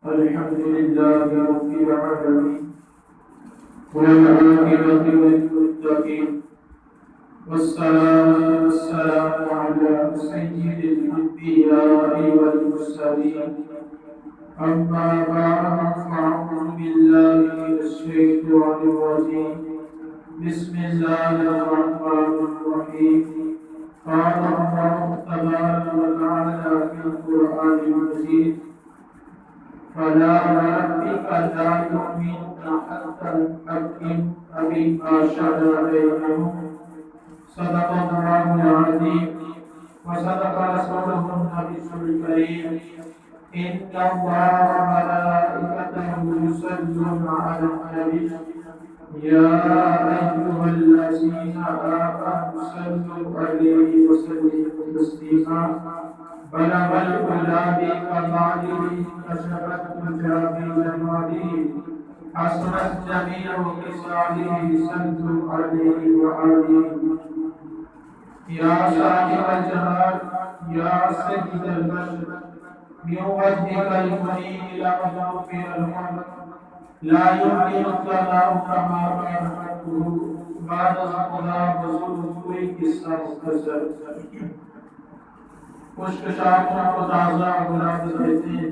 الحمد لله رب العالمين والعاقبة للمتقين والسلام على سيد الأنبياء والمرسلين أما بعد فأعوذ بالله من الشيطان الرجيم بسم الله الرحمن الرحيم قال الله تبارك وتعالى في القرآن المجيد فلا وربك لا يؤمنون حتى يحكموك فيما شجر بينهم صدق الله العظيم وصدق رسوله النبي الكريم إن الله وملائكته يصلون على النبي يا أيها الذين آمنوا صلوا عليه وسلموا تسليما بلغ العلا بكماله كشفت الجاه بجماله حسنت جميع خصاله صلوا عليه وآله يا صاحب الجلال يا سيد البشر من وجهك المنير لقد في الحمد لا يمكن الثناء كما رحمته بعد خدا بزرگ قصہ مختصر خشک شاخوں کو تازہ گلاب دیتے ہیں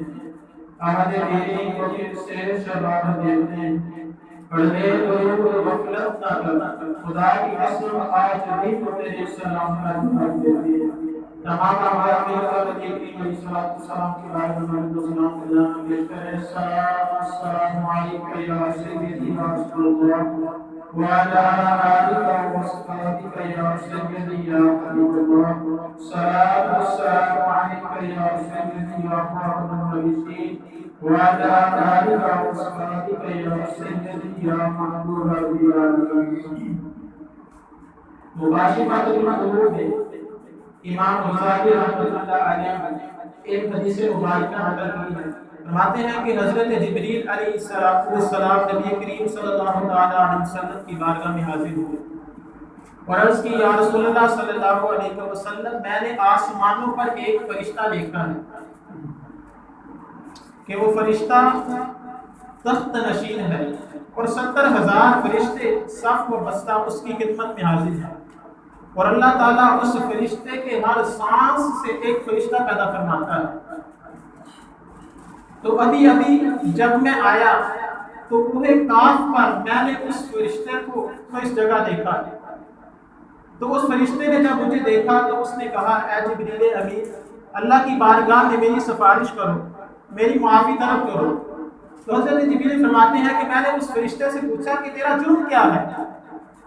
احد دینی کو پھر سے شباب دیتے ہیں پڑھنے لوگ غفلت نہ کر خدا کی قسم آج بھی تو تیرے سلام کا جواب دیتے ہیں تمام عالمی کا نبی کریم علیہ السلام کی بارے میں سلام اللہ بہتر ہے السلام علیکم یا سیدی یا رسول اللہ وعلى آلك وصحبك يا سيدي يا حبيب الله السلام عليك يا سيدي يا خاتم النبيين وعلى آلك وصحبك يا سيدي يا محبوب العالمين مباشرت المطلوب ہے امام غزالی رحمۃ اللہ علیہ ایک حدیث مبارکہ نقل کی ہے فرماتے ہیں کہ حضرت جبریل علیہ السلام نبی کریم صلی اللہ علیہ وسلم کی بارگاہ میں حاضر ہوئے اور عرض کی یا رسول اللہ صلی اللہ علیہ وسلم میں نے آسمانوں پر ایک فرشتہ دیکھا ہے کہ وہ فرشتہ تخت نشین ہے اور 70,000 فرشتے صف و بستہ اس کی خدمت میں حاضر ہیں اور اللہ تعالیٰ اس فرشتے کے ہر سانس سے ایک فرشتہ پیدا فرماتا ہے تو ابھی جب میں آیا تو کوہ کاف پر میں نے اس فرشتے کو اس جگہ دیکھا تو اس فرشتے نے جب مجھے دیکھا تو اس نے کہا اے جبریل امین اللہ کی بارگاہ میں میری سفارش کرو میری معافی طلب کرو تو حضرت جبریل فرماتے ہیں کہ میں نے اس فرشتے سے پوچھا کہ تیرا جرم کیا ہے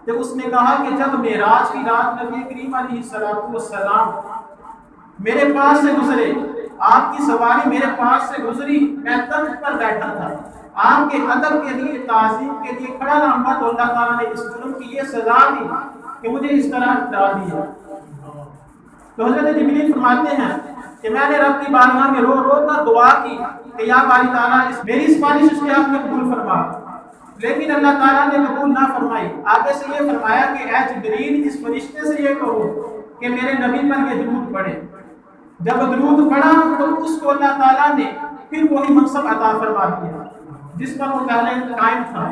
جب اس نے کہا کہ جب معراج کی رات نبی کریم علیہ السلام میرے پاس سے گزرے آپ کی سواری میرے پاس سے گزری میں تخت پر بیٹھا تھا آپ کے ادب کے لیے تعظیم کے لیے کھڑا رہا تو اللہ تعالیٰ نے اس جرم کی یہ سزا دی کہ مجھے اس طرح ڈال دیا تو حضرت جبریل فرماتے ہیں کہ میں نے رب کی بارگاہ میں رو رو کر دعا کی کہ یا باری تعالیٰ میری سفارش اس کے حق میں قبول فرما لیکن اللہ تعالیٰ نے قبول نہ فرمائی آگے سے یہ فرمایا کہ اے جبریل اس فرشتے سے یہ کہو کہ میرے نبی پر یہ درود پڑھے جب درود پڑھا تو اس کو اللہ تعالیٰ نے پھر وہی منصب عطا فرما دیا جس پر وہ پہلے قائم تھا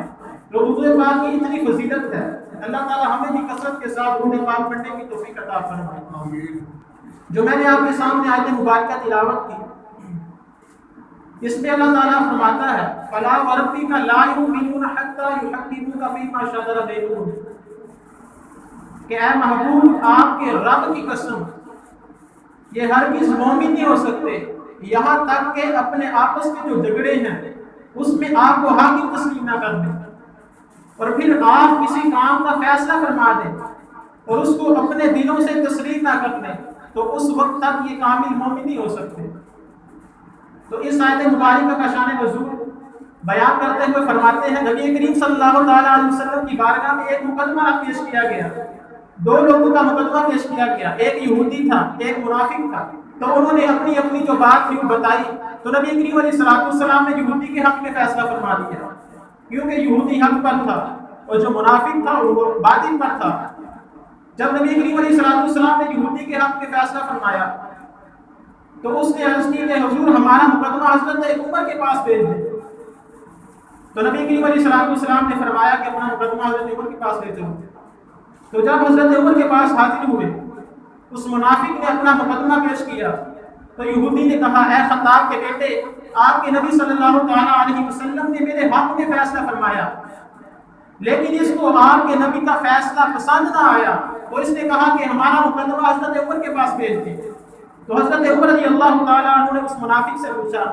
درود پاک کی اتنی فضیلت ہے اللہ تعالیٰ ہمیں بھی کثرت کے ساتھ درود پاک پڑھنے کی توفیق عطا فرمائے جو میں نے آپ کے سامنے آیت مبارکہ تلاوت کی اس میں اللہ تعالیٰ فرماتا ہے فلا وربک لا یؤمنون حتی یحکموک فیما شجر بینہم کہ اے محبوب آپ کے رب کی قسم یہ ہرگز مومن نہیں ہو سکتے یہاں تک کہ اپنے آپس کے جو جھگڑے ہیں اس میں آپ کو حاکم تسلیم نہ کر دیں اور پھر آپ کسی کام کا فیصلہ فرما دیں اور اس کو اپنے دلوں سے تسلیم نہ کر دیں تو اس وقت تک یہ کامل مومن نہیں ہو سکتے تو اس آیت مبارکہ کا شان نزول بیان کرتے ہوئے فرماتے ہیں نبی کریم صلی اللہ علیہ وسلم کی بارگاہ میں ایک مقدمہ پیش کیا گیا دو لوگوں کا مقدمہ پیش کیا گیا ایک یہودی تھا ایک منافق تھا تو انہوں نے اپنی جو بات تھی وہ بتائی تو نبی کریم علیہ السلام نے یہودی کے حق میں فیصلہ فرما دیا کیونکہ یہودی حق پر تھا اور جو منافق تھا وہ باطل پر تھا جب نبی کریم علیہ السلام نے یہودی کے حق میں فیصلہ فرمایا تو اس نے عرض کی کہ حضور ہمارا مقدمہ حضرت عمر کے پاس بھیج دیں۔ تو نبی کریم علیہ السلام نے فرمایا کہ اپنا مقدمہ حضرت عمر کے پاس بھیجو۔ تو جب حضرت عمر کے پاس حاضر ہوئے، اس منافق نے اپنا مقدمہ پیش کیا تو یہودی نے کہا، اے خطاب کے بیٹے، آپ کے نبی صلی اللہ تعالیٰ علیہ وسلم نے میرے حق میں فیصلہ فرمایا، لیکن اس کو آپ کے نبی کا فیصلہ پسند نہ آیا، تو اس نے کہا کہ ہمارا مقدمہ حضرت عمر کے پاس بھیج دیں۔ تو حضرت عمر رضی اللہ تعالیٰ عنہ نے اس منافق سے پوچھا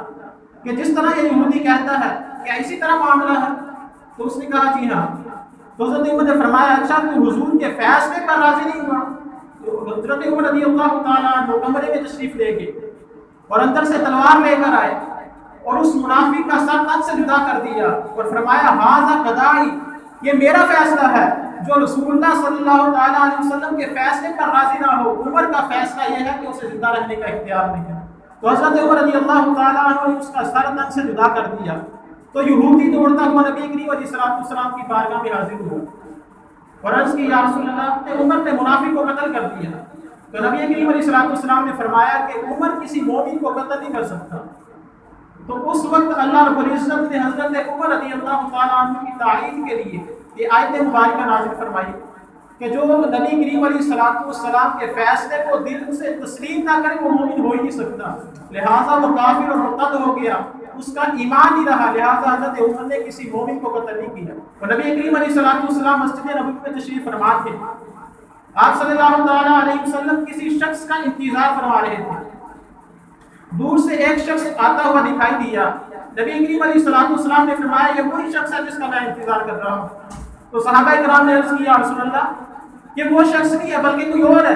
کہ جس طرح یہ یہودی کہتا ہے کیا اسی طرح معاملہ ہے؟ تو اس نے کہا جی ہاں۔ تو حضرت عمر نے فرمایا، اچھا تو حضور کے فیصلے پر راضی نہیں ہوا؟ تو حضرت عمر رضی اللہ تعالیٰ عنہ کمرے میں تشریف لے گئے اور اندر سے تلوار لے کر آئے اور اس منافق کا سر تن سے جدا کر دیا اور فرمایا، ھذا قضائی، یہ میرا فیصلہ ہے، جو رسول اللہ صلی اللہ تعالیٰ علیہ وسلم کے فیصلے پر راضی نہ ہو، عمر کا فیصلہ یہ ہے کہ اسے زندہ رہنے کا اختیار نہیں ہے۔ تو حضرت عمر رضی اللہ تعالیٰ عنہ نے اس کا سر تن سے جدا کر دیا۔ تو یہودی دوڑتا ہوا نبی کریم علیہ السلام کی بارگاہ میں حاضر ہوا اور عرض کی، یا رسول اللہ، عمر نے منافق کو قتل کر دیا۔ تو نبی کریم علیہ السلام نے فرمایا کہ عمر کسی مومن کو قتل نہیں کر سکتا۔ تو اس وقت اللہ رب العزت نے حضرت عمر رضی اللہ تعالیٰ عنہ کی تعریف کے لیے یہ آیت مبارکہ نازل فرمائی کہ جو نبی کریم علیہ السلام کے فیصلے کو دل سے تسلیم نہ کرے وہ مومن ہو ہی نہیں سکتا، لہٰذا وہ کافر اور مرتد ہو گیا، اس کا ایمان نہیں رہا، لہٰذا حضرت عمر نے کسی مومن کو قتل نہیں کیا۔ اور نبی کریم علیہ السلام مسجد نبوی میں تشریف فرما تھے، آپ صلی اللہ تعالیٰ علیہ وسلم کسی شخص کا انتظار فرما رہے تھے، دور سے ایک شخص آتا ہوا دکھائی دیا، نبی کریم علیہ السلام نے فرمایا، یہ وہی شخص ہے جس کا میں انتظار کر رہا ہوں۔ تو صحابہ کرام نے عرض کیا، رسول اللہ، یہ وہ شخص نہیں ہے بلکہ کوئی اور ہے۔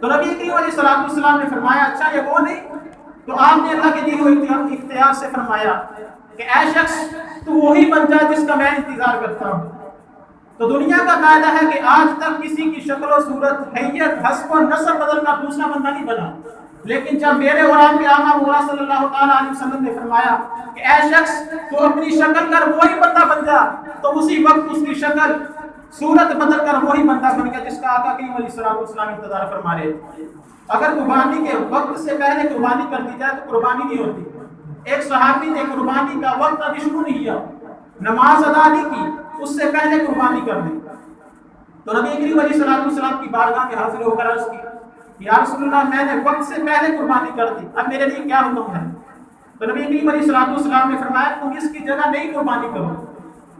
تو نبی کریم علیہ السلام نے فرمایا، اچھا یہ وہ نہیں؟ تو آپ نے اللہ کے دی ہوئی اختیار سے فرمایا کہ اے شخص تو وہی بن جا جس کا میں انتظار کرتا ہوں۔ تو دنیا کا قاعدہ ہے کہ آج تک کسی کی شکل و صورت، حیت، حسب و نسب بدل کر دوسرا بندہ نہیں بنا، لیکن جب میرے اور آپ کے آقا مولا صلی اللہ تعالیٰ علیہ وسلم نے فرمایا کہ اے شخص تو اپنی شکل کر وہی بندہ بن جا، تو اسی وقت اس کی شکل صورت بدل کر وہی بندہ بن گیا جس کا آقا کریم علیہ السلام انتظار فرما رہے تھے۔ اگر قربانی کے وقت سے پہلے قربانی کر دی جائے تو قربانی نہیں ہوتی۔ ایک صحابی نے قربانی کا وقت ابھی شروع نہیں کیا، نماز ادا نہیں کی، اس سے پہلے قربانی کر دی۔ تو نبی کریم علیہ السلام کی بارگاہ میں حاضر ہو کر عرض کی، یا رسول اللہ، میں نے وقت سے پہلے قربانی کر دی، اب میرے لیے کیا حکم ہے؟ تو نبی کریم علیہ السلام نے فرمایا، تم اس کی جگہ نئی قربانی کرو۔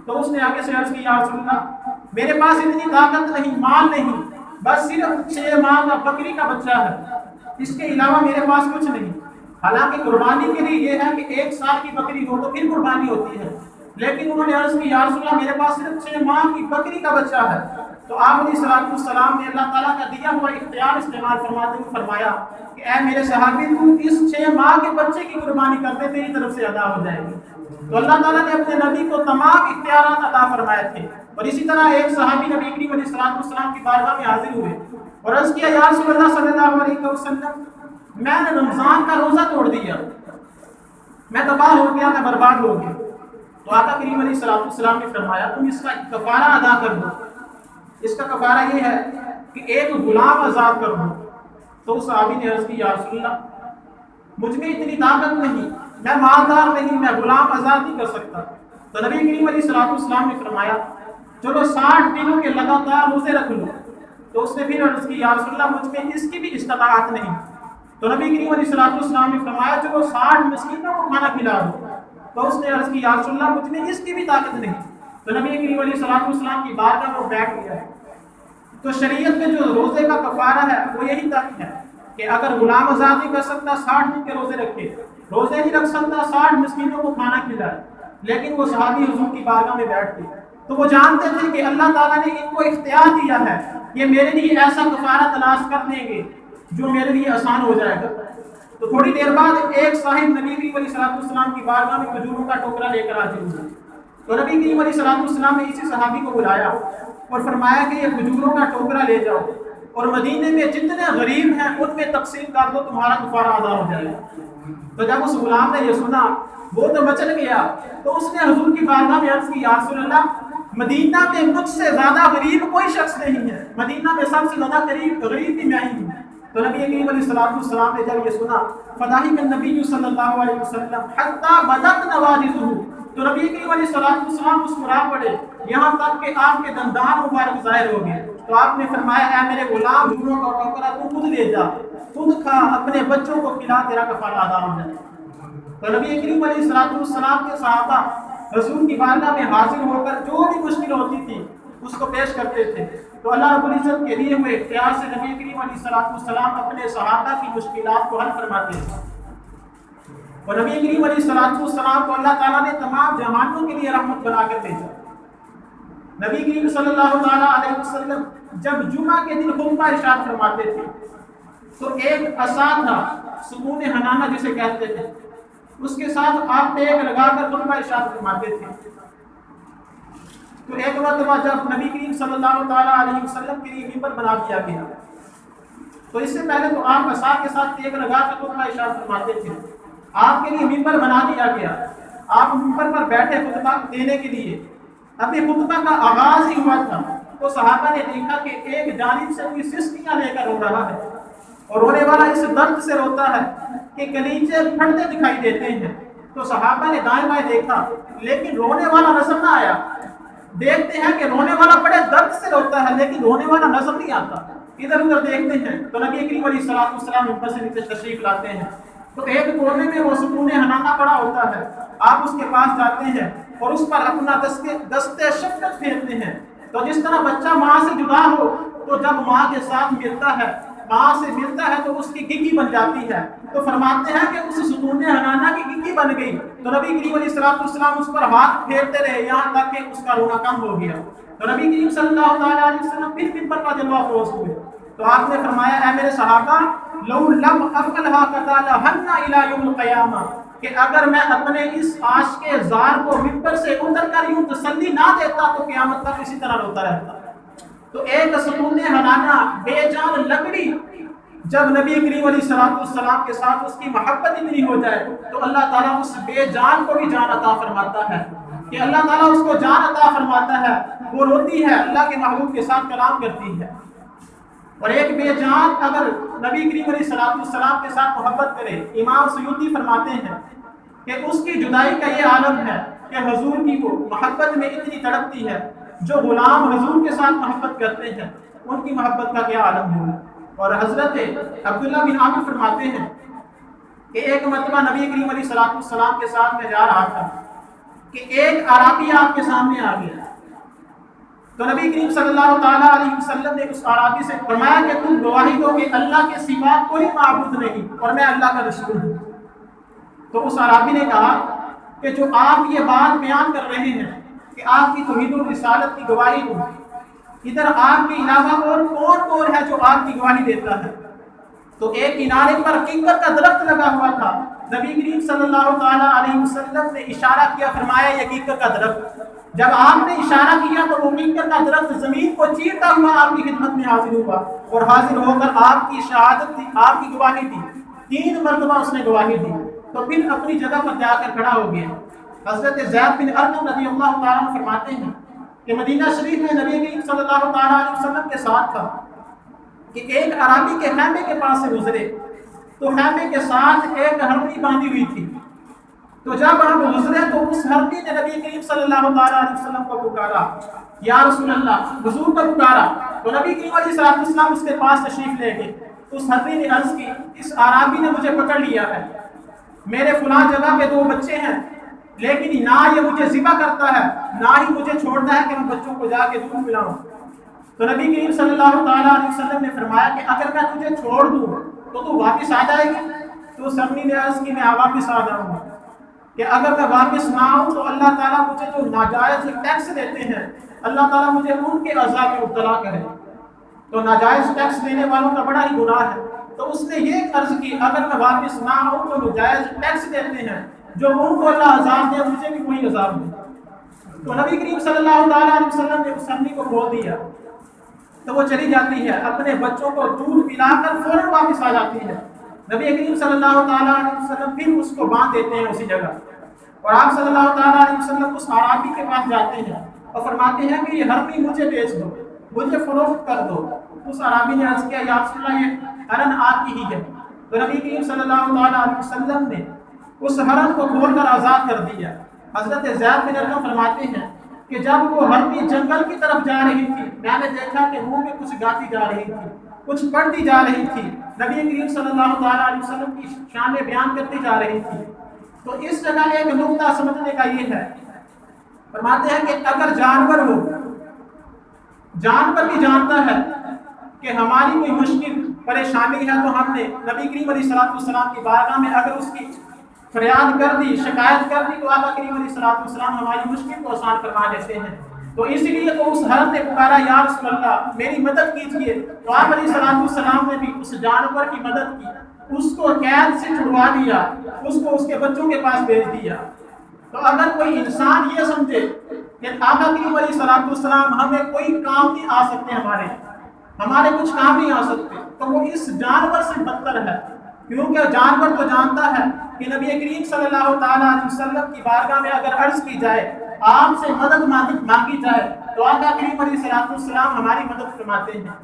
تو اس نے آگے سے عرض کی، یا رسول اللہ، میرے پاس اتنی طاقت نہیں، مال نہیں، بس صرف 6 ماہ کا بکری کا بچہ ہے، اس کے علاوہ میرے پاس کچھ نہیں۔ حالانکہ قربانی کے لیے یہ ہے کہ 1 سال کی بکری ہو تو پھر قربانی ہوتی ہے، لیکن انہوں نے عرض کی، یا رسول اللہ، میرے پاس صرف 6 ماہ کی بکری کا بچہ ہے۔ تو آپ علیہ السلام نے اللہ تعالیٰ کا دیا ہوا اختیار استعمال فرماتے ہوئے فرمایا کہ اے میرے صحابی، تم اس 6 ماہ کے بچے کی قربانی کرتے تیری طرف سے ادا ہو جائے گی۔ تو اللہ تعالیٰ نے اپنے نبی کو تمام اختیارات عطا فرمائے تھے۔ اور اسی طرح ایک صحابی نبی کریم علیہ السلام کی بارگاہ میں حاضر ہوئے اور عرض کیا، یا رسول اللہ صلی اللہ علیہ وسلم، میں نے رمضان کا روزہ توڑ دیا، میں تباہ ہو گیا، میں برباد ہو گیا۔ تو آقا کریم علیہ السلام نے فرمایا، تم اس کا کفارہ ادا کر دو۔ اس کا کفارہ یہ ہے کہ ایک غلام آزاد کر دو۔ تو اس صحابی نے عرض کی، یا رسول اللہ، مجھ میں اتنی طاقت نہیں، میں مالدار نہیں، میں غلام آزاد نہیں کر سکتا۔ تو نبی کریم علیہ السلام نے فرمایا، چلو 60 دنوں کے لگاتار روزے رکھ لو۔ تو اس نے پھر عرض کی، یا رسول اللہ، مجھ میں اس کی بھی استطاعت نہیں۔ تو نبی کریم علیہ السلام نے فرمایا، چلو 60 مسکینوں کو کھانا کھلا دو۔ تو اس نے عرض کی، یا رسول اللہ، مجھ میں اس کی بھی طاقت نہیں۔ تو نبی کریم علیہ السلام کی بارگاہ میں بیٹھ گیا ہے۔ تو شریعت میں جو روزے کا کفارہ ہے وہ یہی تک ہے کہ اگر غلام آزاد نہیں کر سکتا 60 دن کے روزے رکھے، روزے نہیں رکھ سکتا 60 مسکینوں کو کھانا کھلائے۔ لیکن وہ صحابی حضور کی بارگاہ میں بیٹھ گئے تو وہ جانتے تھے کہ اللہ تعالیٰ نے ان کو اختیار دیا ہے، یہ میرے لیے ایسا کفارہ تلاش کر دیں گے جو میرے لیے آسان ہو جائے گا۔ تو تھوڑی دیر بعد ایک صاحب نبی کریم علیہ السلام کی بارگاہ میں کھجوروں کا ٹوکرا لے کر حاضر ہوا۔ تو نبی کریم علیہ السلام نے اسی صحابی کو بلایا اور فرمایا کہ یہ کھجوروں کا ٹوکرا لے جاؤ اور مدینے میں جتنے غریب ہیں ان میں تقسیم کر دو، تمہارا کفارہ ادا ہو جائے گا۔ تو جب اس غلام نے یہ سنا وہ تو مچل گیا، تو اس نے حضور کی بارگاہ میں عرض کی، یا رسول اللہ، مدینہ میں مجھ سے زیادہ غریب کوئی شخص نہیں ہے، مدینہ میں سب سے زیادہ غریب بھی میں ہی ہوں۔ تو نبی کریم علیہ السلام نے جب یہ سنا فضاحک النبی صلی اللہ علیہ وسلم حتی بدت نواجذہ، تو نبی کریم علیہ السلام مسکرا پڑے یہاں تک کہ آپ کے دندان مبارک ظاہر ہو گئے۔ تو آپ نے فرمایا اے میرے غلام، جھوڑوں کا ٹوکرا تو خود لے جا، خود کھا، اپنے بچوں کو کھلا، تیرا کفارہ ادا ہو جائے۔ تو نبی کریم علیہ السلام کے صحابہ رسول کی بارگاہ میں حاضر ہو کر جو بھی مشکل ہوتی تھی اس کو پیش کرتے تھے، تو اللہ رب العزت کے لیے ہوئے اختیار سے نبی کریم علیہ السلام اپنے صحابہ کی مشکلات کو حل فرماتے تھے۔ اور نبی کریم علیہ السلام کو اللہ تعالیٰ نے تمام جہانوں کے لیے رحمت بنا کر بھیجا۔ نبی کریم صلی اللہ تعالیٰ علیہ وسلم جب جمعہ کے دن خطبہ ارشاد فرماتے تھے تو ایک عصا تھا، ستون حنانہ جسے کہتے ہیں، اس کے ساتھ آپ ٹیک لگا کر خطبہ ارشاد فرماتے تھے۔ تو ایک مرتبہ جب نبی کریم صلی اللہ تعالیٰ علیہ وسلم کے لیے ممبر بنا دیا گیا، تو اس سے پہلے تو آپ عصا کے ساتھ ٹیک لگا کر خطبہ ارشاد فرماتے تھے، آپ کے لیے ممبر بنا دیا گیا، آپ ممبر پر بیٹھے خطبہ دینے کے لیے۔ ابھی خطبہ کا آغاز ہی ہوا تھا تو صحابہ نے دیکھا کہ ایک جانب سے کوئی سسکیاں لے کر رو رہا ہے، اور رونے والا اس درد سے روتا ہے کہ کلیجے پھٹتے دکھائی دیتے ہیں۔ تو صحابہ نے دائیں بائیں دیکھا لیکن رونے والا نظر نہ آیا۔ دیکھتے ہیں کہ رونے والا بڑے درد سے روتا ہے لیکن رونے والا نظر نہیں آتا، ادھر ادھر دیکھتے ہیں تو نبی کریم علیہ السلام ممبر سے نیچے تشریف لاتے ہیں، تو ایک کونے میں وہ ستون حنانہ پڑا ہوتا ہے، آپ اس کے پاس جاتے ہیں اور اس پر اپنا دستے شفقت پھیرتے ہیں۔ تو جس طرح بچہ ماں سے جدا ہو تو جب ماں کے ساتھ ملتا ہے، ماں سے ملتا ہے تو اس کی گگی بن جاتی ہے، تو فرماتے ہیں کہ اس ستون حنانہ کی گگی بن گئی۔ تو نبی کریم علیہ السلام اس پر ہاتھ پھیرتے رہے یہاں تک کہ اس کا رونا کم ہو گیا۔ تو نبی کریم صلی اللہ تعالیٰ علیہ وسلم پھر ممبر کا جلوہ افروز ہوئے، تو آپ نے فرمایا اے میرے صحابہ، لو لم افعلها قتالهن الى يوم القیامہ، کہ اگر میں اپنے اس عاشق زار کو ممبر سے اتر کر یوں تسلی نہ دیتا تو قیامت تک اسی طرح روتا رہتا۔ تو ایک ستون حنانہ بے جان لکڑی جب نبی کریم علیہ السلام کے ساتھ اس کی محبت اتنی ہو جائے تو اللہ تعالیٰ اس بے جان کو بھی جان عطا فرماتا ہے، کہ اللہ تعالیٰ اس کو جان عطا فرماتا ہے، وہ روتی ہے، اللہ کے محبوب کے ساتھ کلام کرتی ہے۔ اور ایک بے جان اگر نبی کریم علیہ السلام کے ساتھ محبت کرے، امام سیوطی فرماتے ہیں کہ اس کی جدائی کا یہ عالم ہے کہ حضور کی وہ محبت میں اتنی تڑپتی ہے، جو غلام حضور کے ساتھ محبت کرتے ہیں ان کی محبت کا کیا عالم ہوگا۔ اور حضرت عبداللہ بن عامر فرماتے ہیں کہ ایک مرتبہ نبی کریم علیہ السلام کے ساتھ میں جا رہا تھا کہ ایک عرابی آپ کے سامنے آ گیا، تو نبی کریم صلی اللہ تعالیٰ علیہ وسلم نے اس عرابی سے فرمایا کہ تم گواہی دو کہ اللہ کے سوا کوئی معبود نہیں اور میں اللہ کا رسول ہوں۔ تو اس عرابی نے کہا کہ جو آپ یہ بات بیان کر رہے ہیں کہ آپ کی توحید و رسالت کی گواہی دو، ادھر آپ کے علاوہ اور کون ہے جو آپ کی گواہی دیتا ہے؟ تو ایک کنارے پر کنکر کا درخت لگا ہوا تھا، نبی کریم صلی اللہ تعالیٰ علیہ وسلم نے اشارہ کیا، فرمایا یہ کنکر کا درخت۔ جب آپ نے اشارہ کیا تو وہ کنکر کا درخت زمین کو چیرتا ہوا آپ کی خدمت میں حاضر ہوا اور حاضر ہو کر آپ کی شہادت دی، آپ کی گواہی دی، 3 مرتبہ اس نے گواہی دی، تو پھر اپنی جگہ پر جا کر کھڑا ہو گیا۔ حضرت زید بن ارقم رضی اللہ تعالیٰ عنہ فرماتے ہیں کہ مدینہ شریف میں نبی کریم صلی اللہ تعالیٰ علیہ وسلم کے ساتھ تھا کہ ایک عرابی کے خیمے کے پاس سے گزرے، تو خیمے کے ساتھ ایک ہرنی باندھی ہوئی تھی، تو جب ہم گزرے تو اس ہرنی نے نبی کریم صلی اللہ تعالیٰ علیہ وسلم کو پکارا، یا رسول اللہ، حضور کو پکارا، تو نبی کریم علیہ السلام اس کے پاس تشریف لے گئے۔ اس ہرنی نے عرض کی اس عرابی نے مجھے پکڑ لیا ہے، میرے فلاں جگہ پہ 2 بچے ہیں، لیکن نہ یہ مجھے ذبح کرتا ہے نہ ہی مجھے چھوڑتا ہے کہ میں بچوں کو جا کے دودھ پلاؤں۔ تو نبی کریم صلی اللہ تعالیٰ علیہ وسلم نے فرمایا کہ اگر میں تجھے چھوڑ دوں تو واپس آ جائے گی؟ تو اس ہرنی نے عرض کی میں واپس آ جاؤں گا، کہ اگر میں واپس نہ آؤں تو اللہ تعالیٰ مجھے جو ناجائز ٹیکس دیتے ہیں اللہ تعالیٰ مجھے ان کے عذاب میں مبتلا کرے، تو ناجائز ٹیکس دینے والوں کا بڑا ہی گناہ ہے۔ تو اس نے یہ عرض کی اگر میں واپس نہ آؤں تو ناجائز ٹیکس دیتے ہیں جو ان کو اللہ عذاب دے مجھے بھی وہی عذاب دے۔ تو نبی کریم صلی اللہ تعالیٰ علیہ وسلم نے اس ہرنی کو کھول دیا، تو وہ چلی جاتی ہے، اپنے بچوں کو دودھ پلا کر فوراً واپس آ جاتی ہے۔ نبی کریم صلی اللہ تعالیٰ علیہ وسلم پھر اس کو باندھ دیتے ہیں اسی جگہ، اور آپ صلی اللہ تعالیٰ علیہ وسلم اس عرابی کے پاس جاتے ہیں اور فرماتے ہیں کہ یہ ہرنی مجھے بیچ دو، مجھے فروخت کر دو۔ اس عرابی نے عرض کیا یا رسول اللہ یہ ہرن آپ کی ہی ہے۔ تو نبی کریم صلی اللہ علیہ وسلم نے اس ہرن کو کھول کر آزاد کر دیا۔ حضرت زید بن ارقم فرماتے ہیں کہ جب وہ ہرنی جنگل کی طرف جا رہی تھی، میں نے دیکھا کہ منہ میں کچھ گاتی جا رہی تھی، کچھ پڑھتی جا رہی تھی، نبی کریم صلی اللہ علیہ وسلم کی شان بیان کرتی جا رہی تھی۔ تو اس جگہ ایک نقطہ سمجھنے کا یہ ہے، فرماتے ہیں کہ اگر جانور ہو، جانور بھی جانتا ہے کہ ہماری کوئی مشکل پریشانی ہے، تو ہم نے نبی کریم علیہ السلام کی بارگاہ میں اگر اس کی فریاد کر دی، شکایت کر دی، تو آقا کریم علیہ السلام ہماری مشکل کو آسان فرما دیتے ہیں۔ تو اس لیے تو اس ہرن نے پکارا، یا رسول اللہ میری مدد کیجیے، تو آپ علیہ السلام نے بھی اس جانور کی مدد کی، اس کو قید سے چھڑوا دیا، اس کو اس کے بچوں کے پاس بھیج دیا۔ تو اگر کوئی انسان یہ سمجھے کہ آقا کریم علیہ السلام ہمیں کوئی کام نہیں آ سکتے، ہمارے کچھ کام نہیں آ سکتے، تو وہ اس جانور سے بدتر ہے، کیونکہ جانور تو جانتا ہے کہ نبی کریم صلی اللہ تعالیٰ علیہ وسلم کی بارگاہ میں اگر عرض کی جائے، آپ سے مدد مانگی جائے، تو آقا کریم علیہ السلام ہماری مدد فرماتے ہیں۔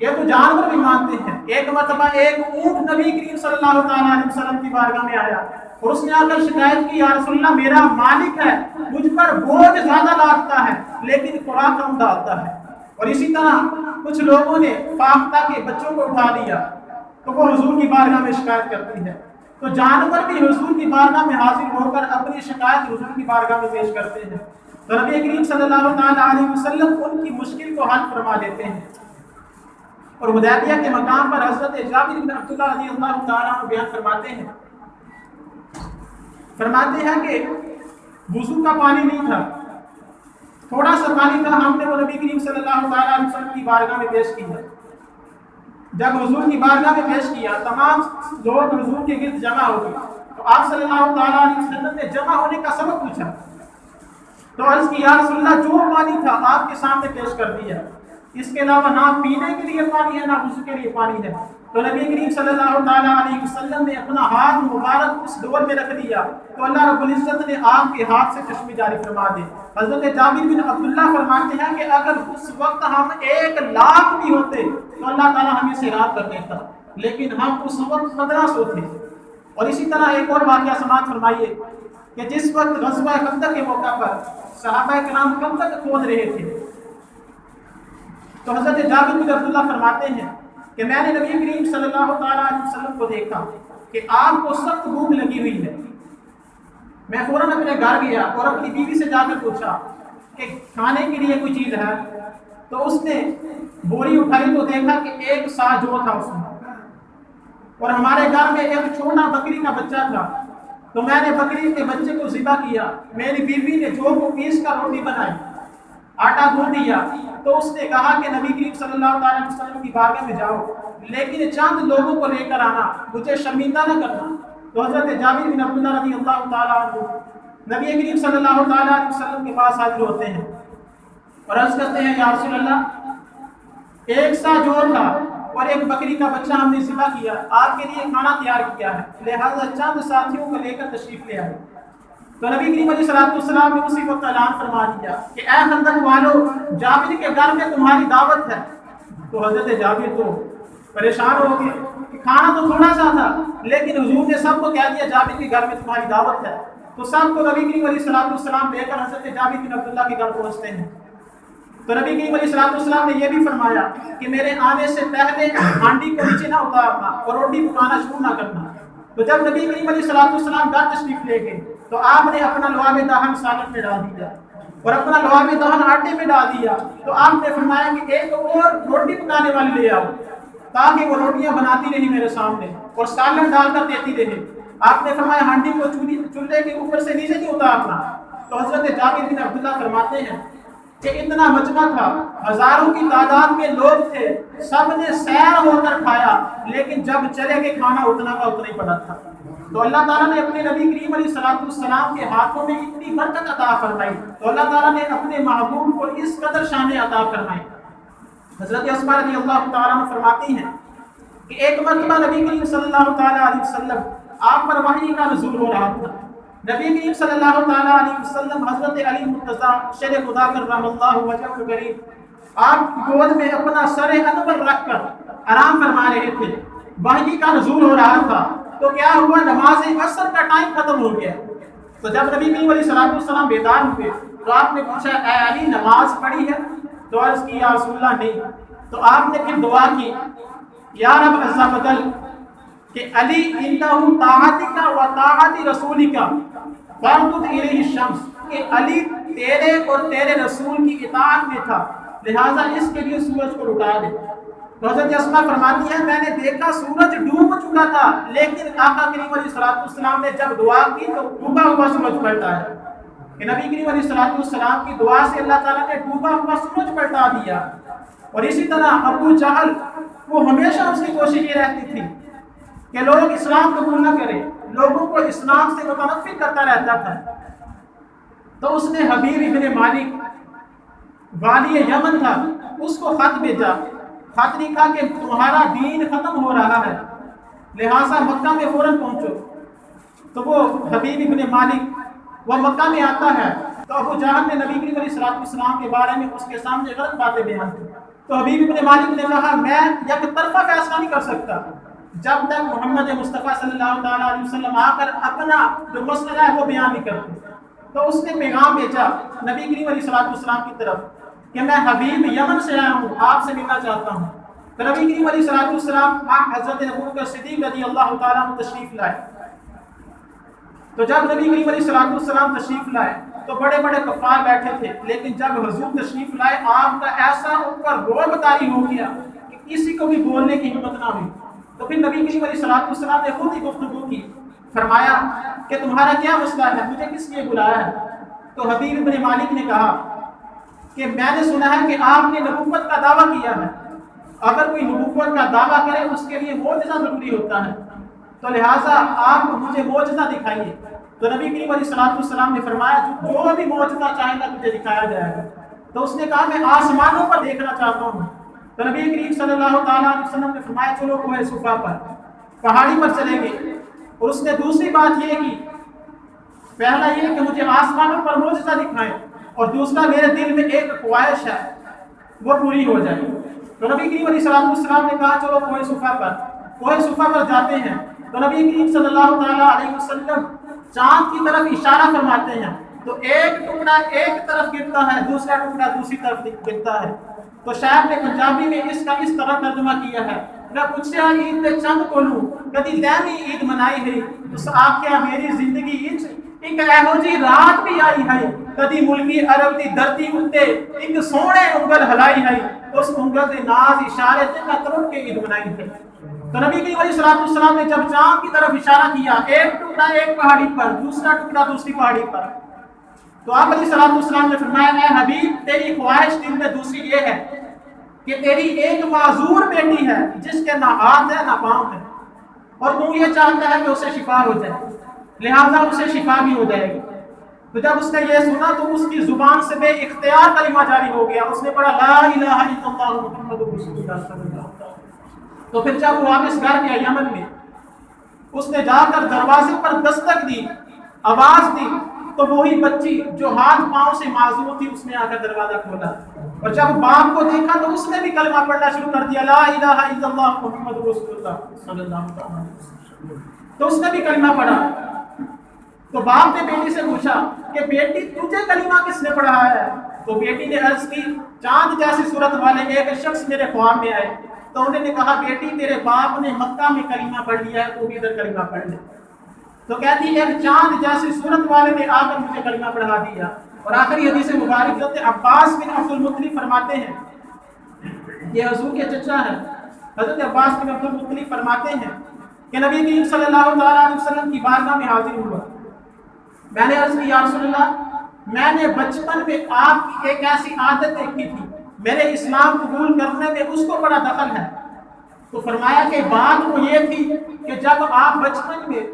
یہ تو جانور بھی مانتے ہیں۔ ایک مرتبہ ایک اونٹ نبی کریم صلی اللہ تعالیٰ علیہ وسلم کی بارگاہ میں آیا اور اس نے آ کر شکایت کی، یا رسول اللہ میرا مالک ہے، مجھ پر بوجھ زیادہ لگتا ہے لیکن خوراک کم ڈالتا ہے۔ اور اسی طرح کچھ لوگوں نے فاختہ کے بچوں کو اٹھا لیا، تو وہ حضور کی بارگاہ میں شکایت کرتی ہے۔ تو جانور بھی حضور کی بارگاہ میں حاضر ہو کر اپنی شکایت حضور کی بارگاہ میں پیش کرتے ہیں، تو نبی کریم صلی اللہ تعالیٰ علیہ وسلم ان کی مشکل کو حل فرما دیتے ہیں۔ اور حدیبیہ کے مقام پر حضرت جابر بن عبداللہ رضی اللہ تعالیٰ عنہ بیان فرماتے ہیں کہ وضو کا پانی نہیں تھا، تھوڑا سا پانی تھا، ہم نے وہ نبی کریم صلی اللہ تعالیٰ علیہ وسلم کی بارگاہ میں پیش کیا۔ جب حضور کی بارگاہ میں پیش کیا، تمام لوگ حضور کے گرد جمع ہو گئے، تو آپ صلی اللہ تعالیٰ علیہ وسلم نے جمع ہونے کا سبب پوچھا، تو عرض کی، یا رسول اللہ جو پانی تھا آپ کے سامنے پیش کر دیا، اس کے علاوہ نہ پینے کے لیے پانی ہے نہ وضو کے لیے پانی ہے۔ تو نبی کریم صلی اللہ تعالیٰ علیہ وسلم نے اپنا ہاتھ مبارک اس ڈول میں رکھ دیا، تو اللہ رب العزت نے آپ کے ہاتھ سے چشمے جاری فرما دے۔ حضرت جابر بن عبداللہ فرماتے ہیں کہ اگر اس وقت ہم 1,00,000 بھی ہوتے تو اللہ تعالیٰ ہمیں سیراب کر دیتا، لیکن ہم اس وقت 1500 تھے۔ اور اسی طرح ایک اور واقعہ سماعت فرمائیے کہ جس وقت غزوہ خندق کے موقع پر صحابہ کرام خندق کھود رہے تھے، تو حضرت جابر بن عبداللہ فرماتے ہیں کہ میں نے نبی کریم صلی اللہ تعالیٰ علیہ وسلم کو دیکھا کہ آپ کو سخت بھوک لگی ہوئی ہے۔ میں فوراً اپنے گھر گیا اور اپنی بیوی سے جا کر پوچھا کہ کھانے کے لیے کوئی چیز ہے، تو اس نے بوری اٹھائی تو دیکھا کہ ایک سا جو تھا اس میں، اور ہمارے گھر میں ایک چھوٹا بکری کا بچہ تھا، تو میں نے بکری کے بچے کو ذبح کیا، میری بیوی نے جو کو پیس کر روٹی بنائی، آٹا گوندھ دیا، تو اس نے کہا کہ نبی کریم صلی اللہ علیہ وسلم کی بارگاہ میں جاؤ، لیکن چند لوگوں کو لے کر آنا، مجھے شرمندہ نہ کرنا۔ تو حضرت جابر بن عبداللہ رضی اللہ تعالیٰ عنہ نبی کریم صلی اللہ تعالیٰ علیہ وسلم کے پاس حاضر ہوتے ہیں اور عرض کرتے ہیں، یا رسول اللہ ایک سا جو تھا اور ایک بکری کا بچہ ہم نے ذبح کیا، آپ کے لیے کھانا تیار کیا ہے، لہذا چند ساتھیوں کو لے کر تشریف لے آئے۔ تو نبی کریم علیہ السلام نے اسی وقت اعلان فرما دیا کہ اے خندق والو، جابر کے گھر میں تمہاری دعوت ہے۔ تو حضرت جابر تو پریشان ہو گئے کہ کھانا تو تھوڑا سا تھا، لیکن حضور نے سب کو کہہ دیا جابر کے گھر میں تمہاری دعوت ہے۔ تو سب کو نبی کریم علیہ السلام لے کر حضرت جابر بن عبداللہ کے گھر پہنچتے ہیں۔ تو نبی کریم علیہ السلام نے یہ بھی فرمایا کہ میرے آنے سے پہلے ہانڈی کو نیچے نہ اتارنا اور روٹی پکانا شروع نہ کرنا۔ تو جب نبی کریم علیہ السلام گھر تشریف لے گئے تو آپ نے اپنا لعاب دہن سالن میں ڈال دیا اور اپنا لعاب دہن آٹے میں ڈال دیا۔ تو آپ نے فرمایا کہ ایک اور روٹی پکانے والی لے آؤ، تاکہ وہ روٹیاں بناتی رہی میرے سامنے اور سالن ڈال کر دیتی رہے۔ آپ نے فرمایا ہانڈی کو چولہے کے اوپر سے نیچے نہیں اتارنا۔ تو حضرت جابر بن عبداللہ فرماتے ہیں کہ اتنا مجمع تھا، ہزاروں کی تعداد میں لوگ تھے، سب نے سیر ہو کر کھایا، لیکن جب چلے گئے کھانا اتنا کا اتنا ہی پڑا تھا۔ تو اللہ تعالیٰ نے اپنے نبی کریم علیہ السلام کے ہاتھوں میں اتنی برکت عطا فرمائی، تو اللہ تعالیٰ نے اپنے محبوب کو اس قدر شان عطا فرمائی۔ حضرت اسماء رضی اللہ تعالیٰ عنہ فرماتی ہیں کہ ایک مرتبہ نبی کریم صلی اللہ تعالیٰ علیہ وسلم آپ پر وحی کا نزول ہو رہا تھا۔ نبی کریم صلی اللہ تعالیٰ علیہ وسلم حضرت علی مرتضیٰ شیر خدا کرم اللہ وجہہ الکریم آپ کی گود میں اپنا سر انور رکھ کر آرام فرما رہے تھے وحی کا نزول ہو رہا تھا، تو کیا ہوا، نماز عصر کا ٹائم ختم ہو گیا۔ تو جب نبی کریم علیہ السلام بیدار ہوئے تو آپ نے پوچھا اے علی نماز پڑھی ہے؟ تو عرض کی یا رسول اللہ نہیں۔ تو آپ نے پھر دعا کی یا رب عز و جل کہ علی انہو طاعتک و طاعت رسولک فارتد الیہ الشمس، کہ علی تیرے اور تیرے رسول کی اطاعت میں تھا، لہٰذا اس کے لیے سورج کو لٹا دے۔ تو حضرت اسماء فرماتی ہے میں نے دیکھا سورج ڈوب چکا تھا، لیکن آقا کریم علیہ السلام نے جب دعا کی تو ڈوبا ہوا سورج پلٹا ہے، کہ نبی کریم علیہ السلام کی دعا سے اللہ تعالیٰ نے ڈوبا ہوا سورج پلٹا دیا۔ اور اسی طرح ابو جہل، وہ ہمیشہ اس کی کوشش یہ رہتی تھی کہ لوگ اسلام قبول نہ کریں، لوگوں کو اسلام سے متنفر کرتا رہتا تھا۔ تو اس نے حبیب ابن مالک والی یمن تھا، اس کو خط بھیجا، خط لکھا کہ تمہارا دین ختم ہو رہا ہے، لہٰذا مکہ میں فوراً پہنچو۔ تو وہ حبیب ابن مالک وہ مکہ میں آتا ہے، تو ابو جہل نے نبی کریم علیہ السلام کے بارے میں اس کے سامنے غلط باتیں بیان کی۔ تو حبیب ابن مالک نے کہا میں یک طرفہ فیصلہ نہیں کر سکتا جب تک محمد مصطفیٰ صلی اللہ تعالیٰ علیہ وسلم آ کر اپنا جو مسئلہ ہے وہ بیان نہیں کرتے۔ تو اس نے پیغام بھیجا نبی کریم علیہ السلام کی طرف کہ میں حبیب یمن سے آیا ہوں، آپ سے ملنا چاہتا ہوں۔ تو نبی کریم علیہ السلام حضرت ابوبکر صدیق رضی اللہ تعالیٰ عنہ تشریف لائے۔ تو جب نبی کریم علیہ السلام تشریف لائے تو بڑے بڑے کفار بیٹھے تھے، لیکن جب حضور تشریف لائے آپ کا ایسا ان پر رعب طاری ہو گیا کہ کسی کو بھی بولنے کی ہمت نہ ہوئی۔ تو پھر نبی کریم علیہ السلام نے خود ہی گفتگو کی، فرمایا کہ تمہارا کیا مسئلہ ہے، مجھے کس لیے بلایا ہے؟ تو حبیب بن مالک نے کہا کہ میں نے سنا ہے کہ آپ نے نبوت کا دعویٰ کیا ہے، اگر کوئی نبوت کا دعویٰ کرے اس کے لیے معجزہ ضروری ہوتا ہے، تو لہٰذا آپ مجھے معجزہ دکھائیے۔ تو نبی کریم علیہ السلام نے فرمایا جو بھی معجزہ چاہے گا تجھے دکھایا جائے گا۔ تو اس نے کہا میں آسمانوں پر دیکھنا چاہتا ہوں۔ تو نبی کریم صلی اللہ تعالیٰ علیہ وسلم نے فرمایا چلو کوہ صفا پر، پہاڑی پر چلیں گے۔ اور اس نے دوسری بات یہ کی، پہلا یہ کہ مجھے آسمانوں پر معجزہ دکھائیں، اور دوسرا میرے دل میں ایک خواہش ہے وہ پوری ہو جائے۔ تو نبی کریم علیہ السلام نے کہا چلو کوہ صفا پر جاتے ہیں۔ تو نبی کریم صلی اللہ تعالیٰ علیہ وسلم چاند کی طرف اشارہ فرماتے ہیں، تو ایک ٹکڑا ایک طرف گرتا ہے، دوسرا ٹکڑا دوسری طرف گرتا ہے۔ تو شاعر نے پنجابی میں اس کا اس طرح ترجمہ کیا ہے، میں پوچھا عید تے چند کولوں کدی لہمی عید منائی ہے، اس آکھیا میری زندگی ایک ایہو جی رات بھی آئی ہے، کدی ملکی عرب دی دھرتی اُتے ایک سونے انگل ہلائی ہے، اس انگل دے ناز اشارے تے میں ترک کے عید منائی ہے۔ تو نبی کریم علیہ السلام نے جب چاند کی طرف اشارہ کیا، ایک ٹکڑا ایک پہاڑی پر، دوسرا ٹکڑا دوسری پہاڑی پر، تو آپ علیہ السلام نے فرمایا اے حبیب تیری خواہش دل میں دوسری یہ ہے کہ تیری ایک معذور بیٹی ہے جس کے نہ ہاتھ ہے نہ پاؤں ہے، اور تو یہ چاہتا ہے کہ اسے شفا ہو جائے، لہٰذا اسے شفا بھی ہو جائے گی۔ تو جب اس نے یہ سنا تو اس کی زبان سے بے اختیار کلمہ جاری ہو گیا، اس نے پڑھا لا الہ الا اللہ محمد رسول اللہ صلی اللہ علیہ وسلم۔ تو پھر جب وہ واپس گھر گیا یمن میں، اس نے جا کر دروازے پر دستک دی، آواز دی، تو وہی بچی جو ہاتھ پاؤں سے معذور تھی اس نے آ کر دروازہ کھولا، اور جب باپ کو دیکھا تو اس نے بھی کلمہ پڑھنا شروع کر دیا لا الہ الا اللہ محمد رسول اللہ صلی اللہ علیہ وسلم۔ تو اس نے بھی کلمہ پڑھا۔ تو باپ نے بیٹی سے پوچھا کہ بیٹی تجھے کلمہ کس نے پڑھایا ہے؟ تو بیٹی نے عرض کی چاند جیسی صورت والے ایک شخص میرے خواب میں آئے، تو انہوں نے کہا بیٹی تیرے باپ نے مکہ میں کلمہ پڑھ لیا ہے، تو بھی ادھر کلمہ پڑھ لے۔ تو کہتی ہے ایک چاند جیسی صورت والے نے آ کر مجھے کلمہ پڑھا دیا۔ اور آخری حدیث مبارک حضرت عباس بن عبد المطلب فرماتے ہیں، یہ حضور کے چچا ہیں، حضرت عباس بن عبد المطلب فرماتے ہیں کہ نبی کریم صلی اللہ علیہ وسلم کی بارگاہ میں حاضر ہوا، میں نے عرض کی یا رسول اللہ میں نے بچپن میں آپ کی ایک ایسی عادت دیکھی تھی، میرے اسلام قبول کرنے میں اس کو بڑا دخل ہے۔ تو فرمایا کہ بات وہ یہ تھی کہ جب آپ بچپن میں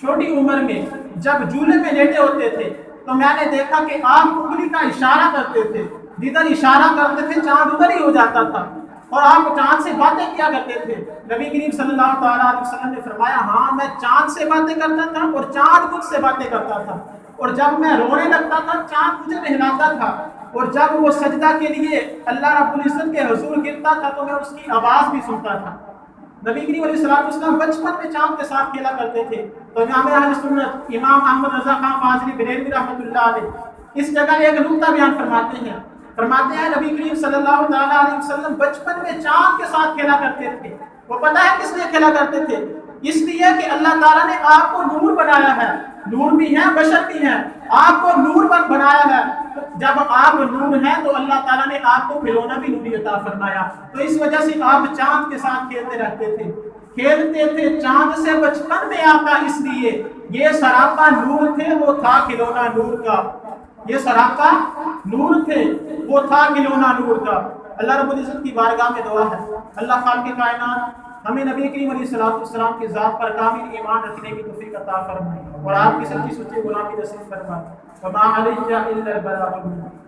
چھوٹی عمر میں جب جھولے میں لیٹے ہوتے تھے تو میں نے دیکھا کہ آپ انگلی کا اشارہ کرتے تھے، جدھر اشارہ کرتے تھے چاند ادھر ہی ہو جاتا تھا، اور آپ چاند سے باتیں کیا کرتے تھے۔ نبی کریم صلی اللہ تعالیٰ علیہ وسلم نے فرمایا ہاں میں چاند سے باتیں کرتا تھا اور چاند مجھ سے باتیں کرتا تھا، اور جب میں رونے لگتا تھا چاند مجھے نہلاتا تھا، اور جب وہ سجدہ کے لیے اللہ رب العزت کے حضور گرتا تھا تو میں اس کی آواز بھی سنتا تھا۔ نبی کریم علیہ السلام بچپن میں چاند کے ساتھ کھیلا کرتے تھے۔ تو امام اہل سنت امام احمد رضا خان فاضلی بریلوی رحمۃ اللہ علیہ اس جگہ ایک نکتہ بیان فرماتے ہیں نبی کریم صلی اللہ تعالیٰ علیہ وسلم بچپن میں چاند کے ساتھ کھیلا کرتے تھے۔ وہ پتہ ہے کس لیے کھیلا کرتے تھے؟ اس لیے کہ اللہ تعالیٰ نے آپ کو نور بنایا ہے، نور بھی ہے بشر بھی ہے، آپ کو نور بنایا ہے۔ جب آپ نور ہیں تو اللہ تعالیٰ نے آپ کو کھلونا بھی نوری عطا فرمایا، تو اس وجہ سے آپ چاند کے ساتھ کھیلتے رہتے تھے چاند سے بچپن میں آتا، اس لیے یہ سراپا نور تھے، وہ تھا کھلونا نور کا، یہ سراپا نور تھے، وہ تھا کھلونا نور کا۔ اللہ رب العزت کی بارگاہ میں دعا ہے اللہ خالق کائنات ہمیں نبی کریم علیہ السلام کی ذات پر کامل ایمان رکھنے کی توفیق عطا فرمائے اور آپ کی سچی سچی غلامی نصیب فرمائے۔ وما علیہ الا البلاغ المبین۔